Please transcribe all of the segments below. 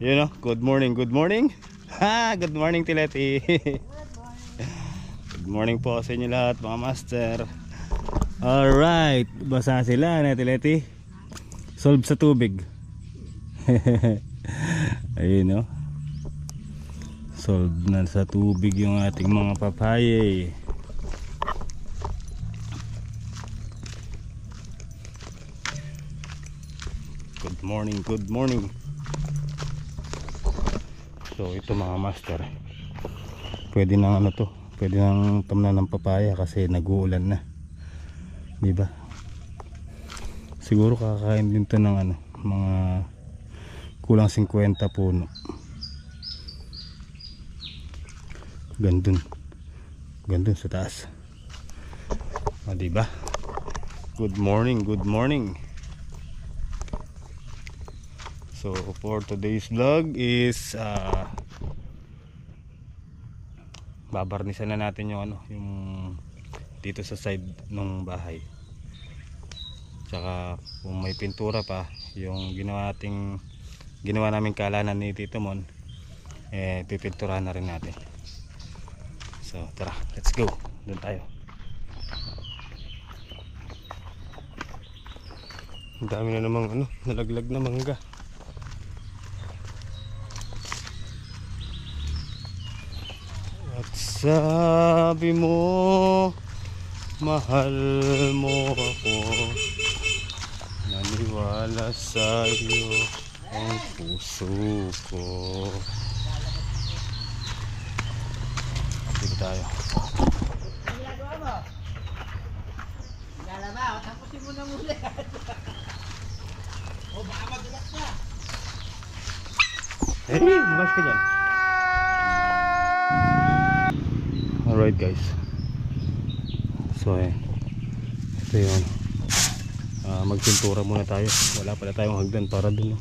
You know, good morning, good morning. Ha, good morning Tileti. Good morning po sa inyo lahat mga master. Alright, basa sila na Tileti. Solve sa tubig. Ayun no. Solve na sa tubig yung ating mga papaya. Good morning, good morning. So ito mga master, pwede nang ano to, pwede nang tamnan ng papaya kasi nag-uulan na, di ba? Siguro kakain din to ng ano, mga kulang 50 puno. Gandun sa taas. O, di ba? Good morning, good morning. So for today's vlog is babarnisan na natin yung ano, yung dito sa side ng bahay. Tsaka kung may pintura pa, yung ginawa namin kalanan ni Tito Mon, pipinturahan na rin natin. So tara, let's go. Doon tayo. Ang dami na namang ano, nalaglag na mangga. At sabi mo, mahal mo ako, naniwala sa iyo ang puso ko. Dito tayo. Ginagawa mo? Ginagawa mo? Tapusin mo na muli. O baka madulas na. Hey, bumas ka dyan. Alright guys, so ito yun, magpintura muna tayo. Wala pala tayong hagdan para dun, no?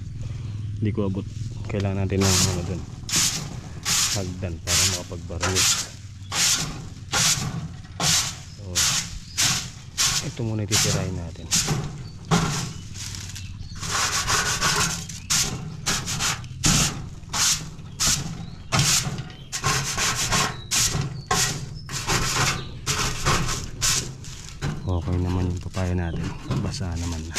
Hindi ko abot. Kailangan natin ng ano dun, hagdan para makapagbarangis. So ito muna titirahin natin. Okay naman yung papaya natin, basa naman na.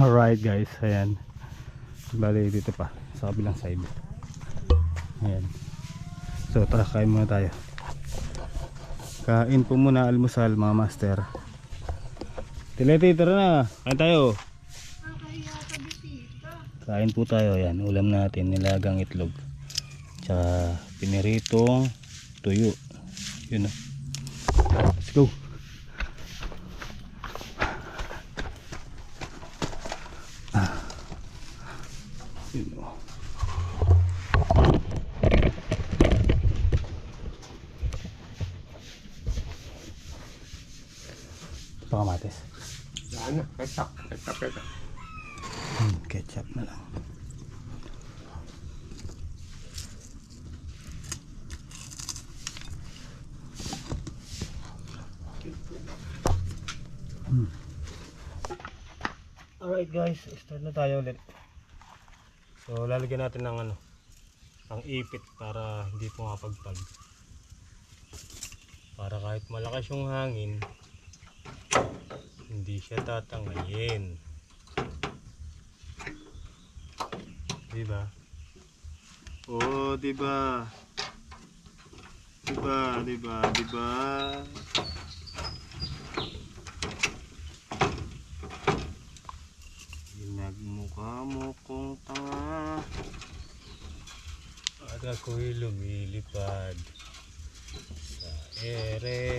Alright guys, ayan. Bali dito pa sa kabilang side. Ayan. So tara, kain muna tayo. Kain po muna, almusal mga master. Tileti, tara na. Kain tayo. Kain po tayo. Ayan, ulam natin. Nilagang itlog. Tsaka piniritong tuyo. Yun na. Let's go. Yun o. Pakamatis. Ano? Ketchup. Ketchup na lang. Alright guys, start na tayo ulit. So lalagyan natin ng ano, ang ipit para hindi pumapagpag. Para kahit malakas yung hangin, hindi siya tatangayin. Diba? Oh, diba? Diba? Ginagmukha mo kong tanga at ako'y lumilipad sa ere.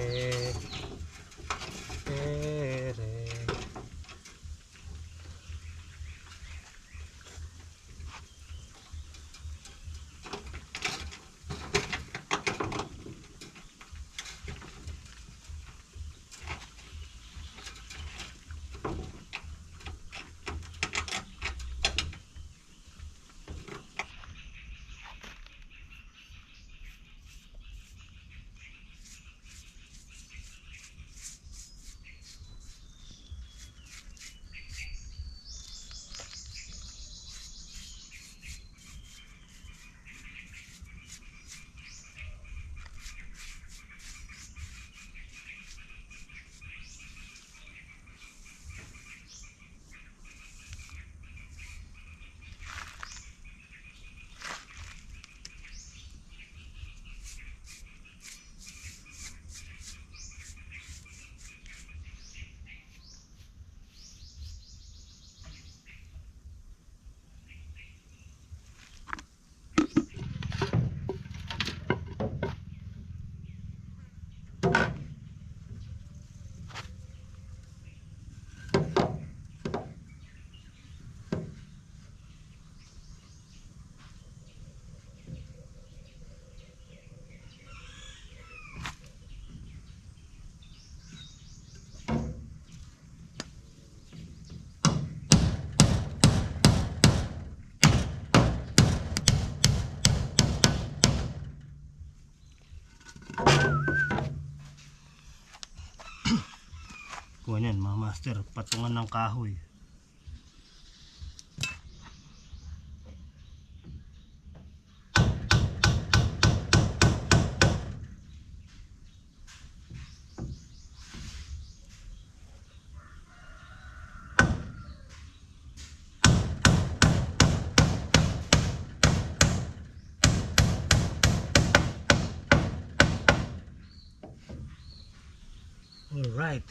Kuha niyan mga master, patungan ng kahoy. Alright.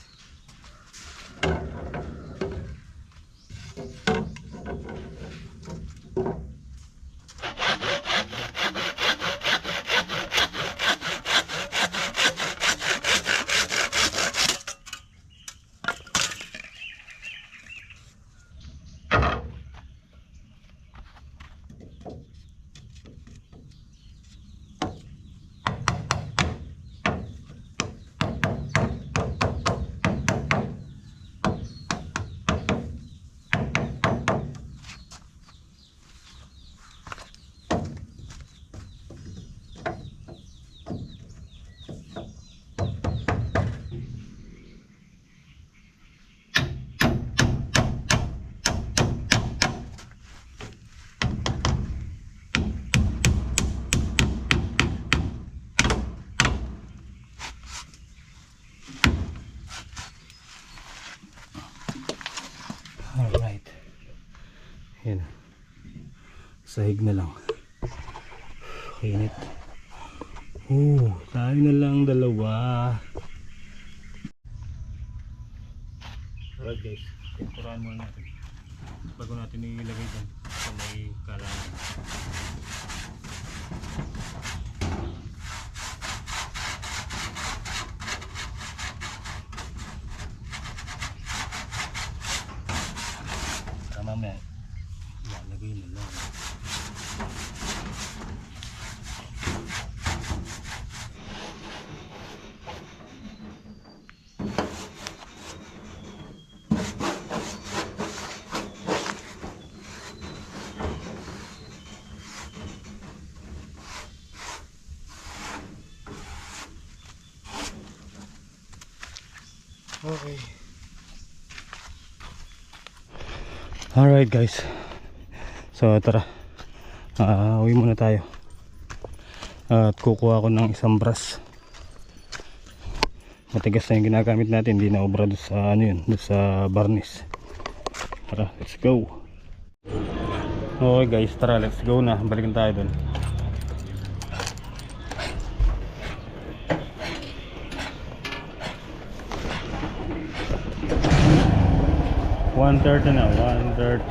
Yan. Sahig na lang. Napakainit. Tayo na lang dalawa. Alright guys, tempurahan muna natin bago natin ilagay dyan sa may kalangan. Para mamaya ilalagay na lang. Okay. Alright guys. So tara. Uwi muna tayo. At kukuha ko ng isang brush. Matigas na yung ginagamit natin, hindi na obra doon sa ano yun, doon sa varnish. Tara, let's go. Okay guys, tara, let's go na. Balikan tayo doon. $130 na, $130.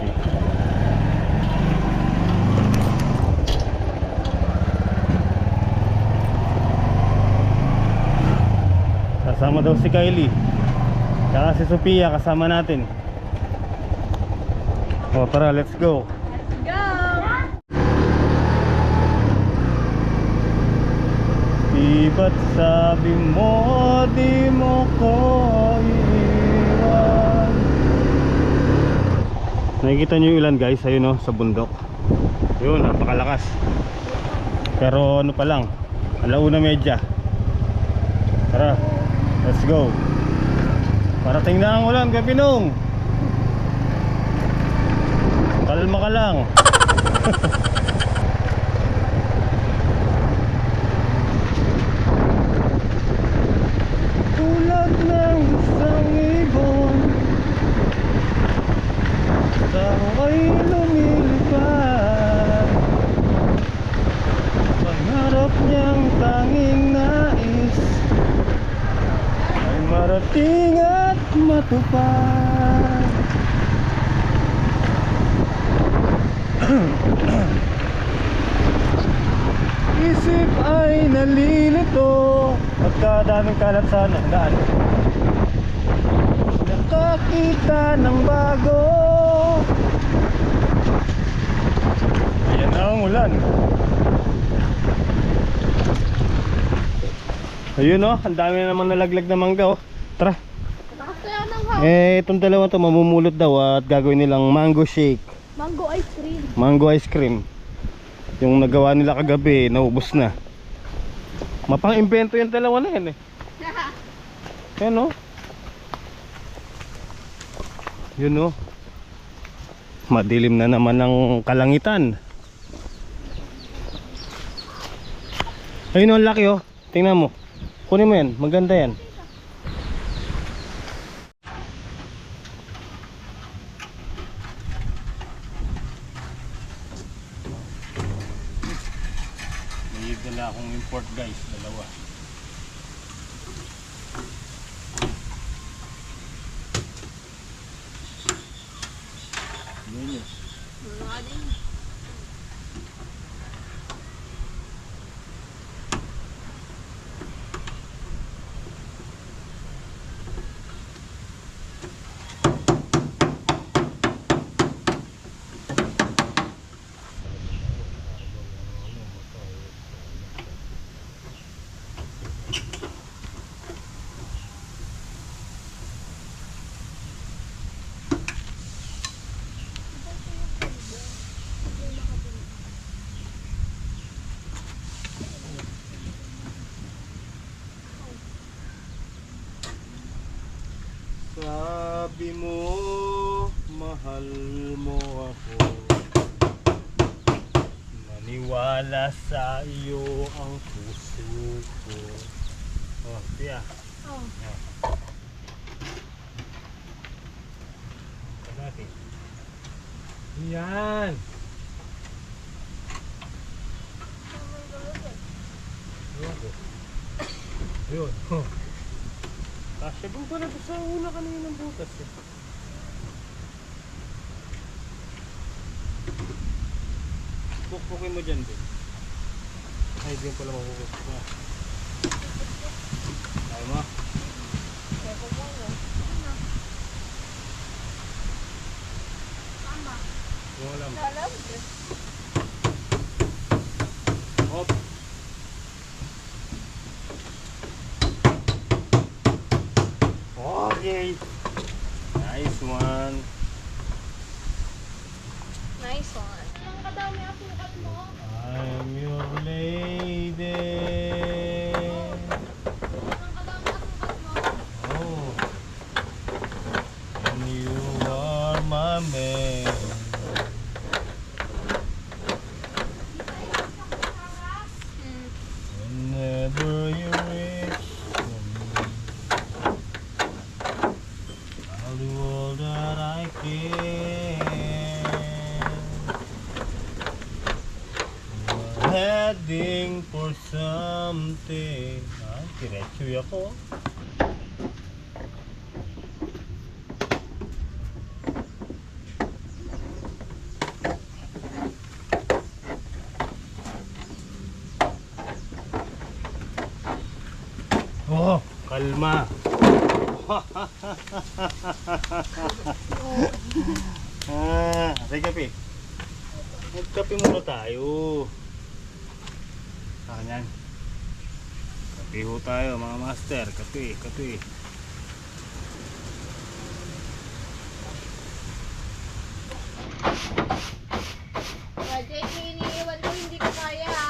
Kasama daw si Kylie. Saka si Sophia kasama natin. O tara, let's go. Di ba't sabi mo di mo ko iiwan? Nakikita nyo yung ulan guys, ayun o, sa bundok. Yun, napakalakas. Pero ano pa lang, alauna medya. Tara, let's go. Parating na ang ulan, Gabinong. Kalma ka lang. Tulad ng isang ibon, ako'y lumilipad. Pangarap niyang tanging nais ay marating at matupad. Isip ay nalilito at kadaming kalat sa daan. Nakakita ng bago. Ayan na ang ulan. Ayun o, ang dami na naman nalaglag na mangga o. Tara. Itong dalawa to mamumulot daw at gagawin nilang mango shake. Mango ice cream. Mango ice cream. Yung nagawa nila kagabi, naubos na. Mapang-invento yung dalawa na yan eh. Ayan o. Yun o. Madilim na naman ang kalangitan. Ayun o, ang laki o. Tingnan mo. Kunin mo yan, maganda yan. May dala akong import guys, dalawa. Ganyan. Sabi mo, mahal mo ako. Maniwala sa iyo ang puso ko. Oh, tiya. Oh. Pagkati. Yan. Yun. Kasya doon pala sa una kanina ng butas eh. Pukpukin mo dyan din. Ay, di pala mapupukpuk na. Ay mo. Yung alam. Hop. Okay. Nice one. Nice one. Ang kadami ang sukat mo. I'm your lady. Ang kadami ang sukat mo. Oh. And you are my man. Whenever you reach for me, I'll do all that I can. We're heading for something. Ah, diretso ako. Oh, kalma. Kape. Magkape muna tayo. Yan. Kape ho tayo mga master. Kape. Jay, iniiwan ko hindi ko kaya ha.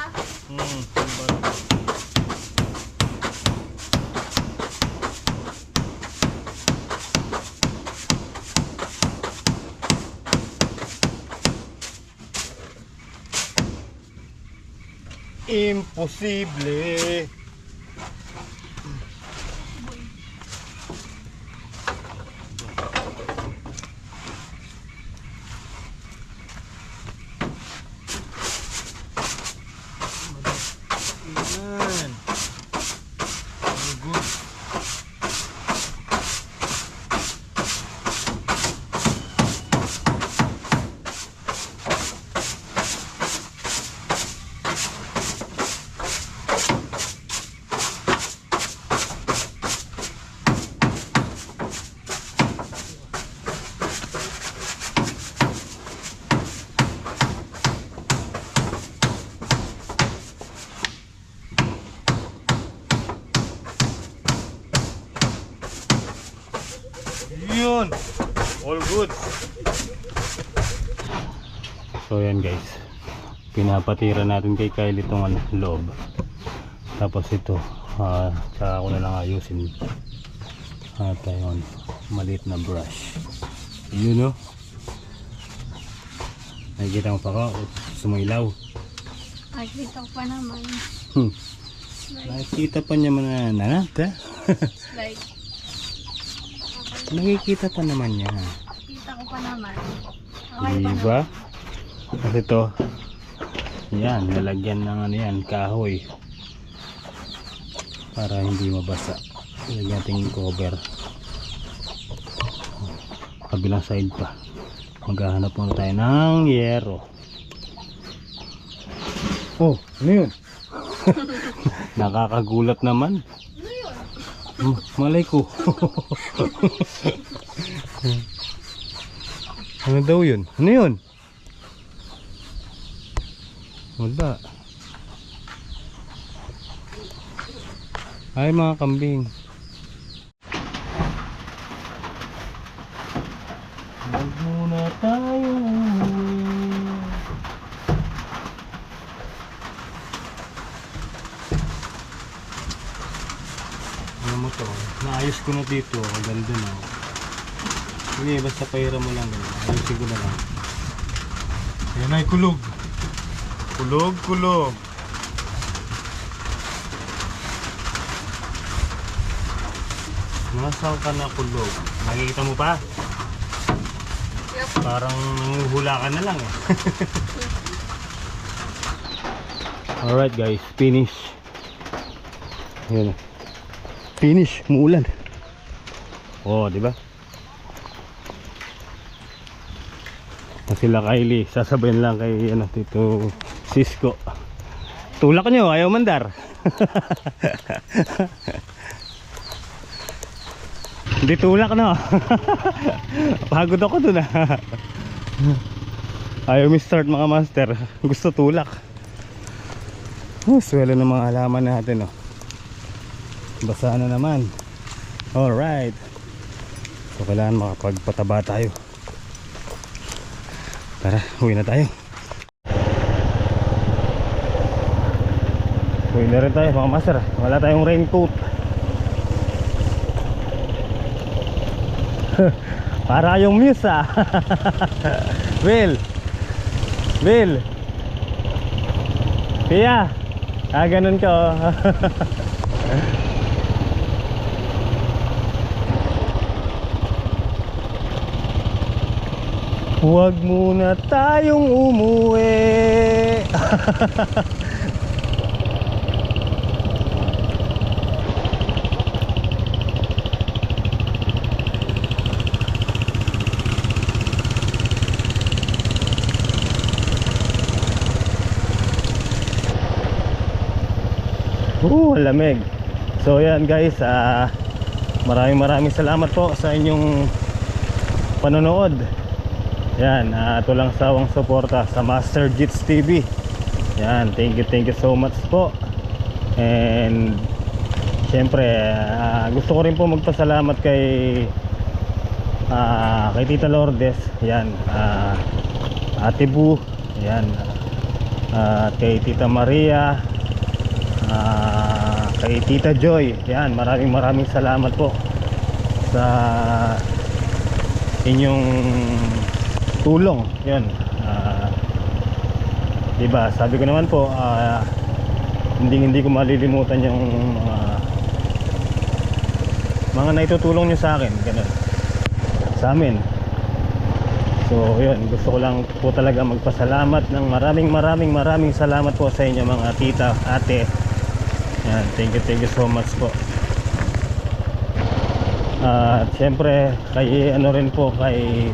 Imposible. Yan. Very good. Yun. All good. So yan guys. Pinapatira natin kay Kyle itong loob. Tapos ito, tsaka ko na lang ayusin. At ayun, maliit na brush. Yun, no? Nakikita mo pa ko, sumilaw. Nakikita ko pa naman. Nakikita pa niya mga nanat, ha? Like, Nakikita pa naman niya. nakita ko pa naman. Okay pa Diba? Kasi ito, yan, nalagyan ng ano yan, kahoy. Para hindi mabasa. Lagyan natin yung cover. Kabilang side pa. Maghahanap muna tayo ng yero. Oh, ano yun? Nakakagulat naman. Ano yun? Malay ko. Ano daw yun? Ano yun? Wala. Ay mga kambing. Huwag muna tayo. Ano mo to? Naayos ko na dito. Ang ganda na. Hindi, basta pahiram mo lang. Ayusin ko na lang. Ayan ay kulog. Kulog. Nasaan ka na kulog? Nakikita mo pa? Yep. Parang nanguhula ka na lang eh. Alright guys, finish. Yun. finish, muulan. Oh, di ba? Sila Kylie, sasabihin lang kay ano, Tito Cisco. Tulak nyo, ayaw mandar. Hindi tulak, no? Pagod ako dun, ayaw mi-start mga master. Gusto tulak. Swelo ng mga halaman natin, oh. Basa na naman. Alright. So kailangan makapagpataba tayo. Tara, uwi na tayo. Uwi na rin tayo mga master. Wala tayong raincoat. Para yung muse, Will. Will. Pia. Ganun ka, oh. Huwag muna tayong umuwi. Lamig. So yan guys, maraming salamat po sa inyong panonood. Yan, ito lang sawang suporta sa Master Jits TV. Yan, thank you so much po. And syempre, gusto ko rin po magpasalamat kay Tita Lourdes. Yan, Ate Bu. Yan, kay Tita Maria, kay Tita Joy. Yan, maraming salamat po sa inyong tulong. Yan, diba, sabi ko naman po, hindi ko malilimutan yung mga naitutulong nyo sa akin, ganun, sa amin. So yun, gusto ko lang po talaga magpasalamat ng maraming salamat po sa inyo mga tita, ate. Yan, thank you so much po. At syempre kay ano rin po, kay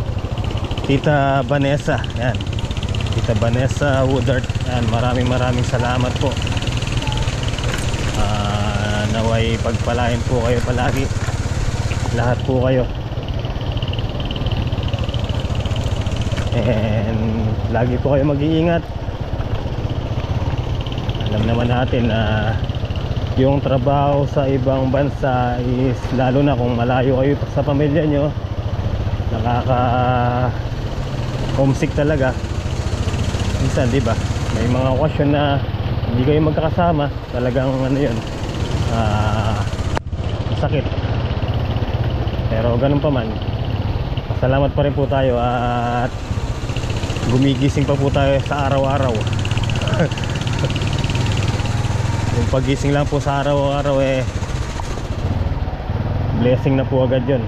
Tita Vanessa. Yan, Tita Vanessa Woodard. Yan, maraming salamat po. Naway pagpalain po kayo palagi, lahat po kayo. And lagi po kayo mag-iingat. Alam naman natin na yung trabaho sa ibang bansa is, lalo na kung malayo kayo sa pamilya nyo, nakaka homesick talaga minsan, di ba? May mga okasyon na hindi kayo magkakasama, talagang ano yun, masakit. Pero ganun pa man, pasalamat pa rin po tayo at gumigising pa po tayo sa araw-araw. Yung pagising lang po sa araw-araw blessing na po agad yun.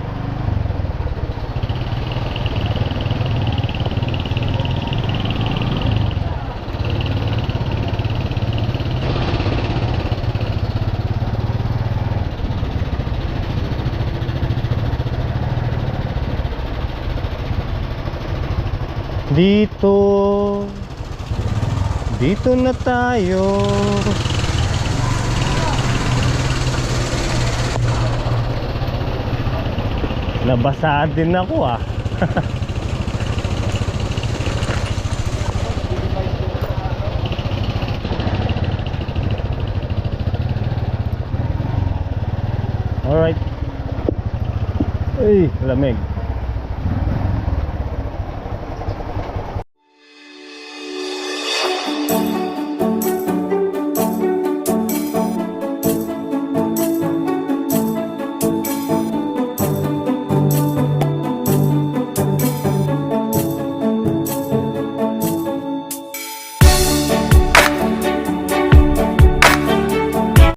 Dito na tayo. Nabasa din ako, Alright. Ay, lamig.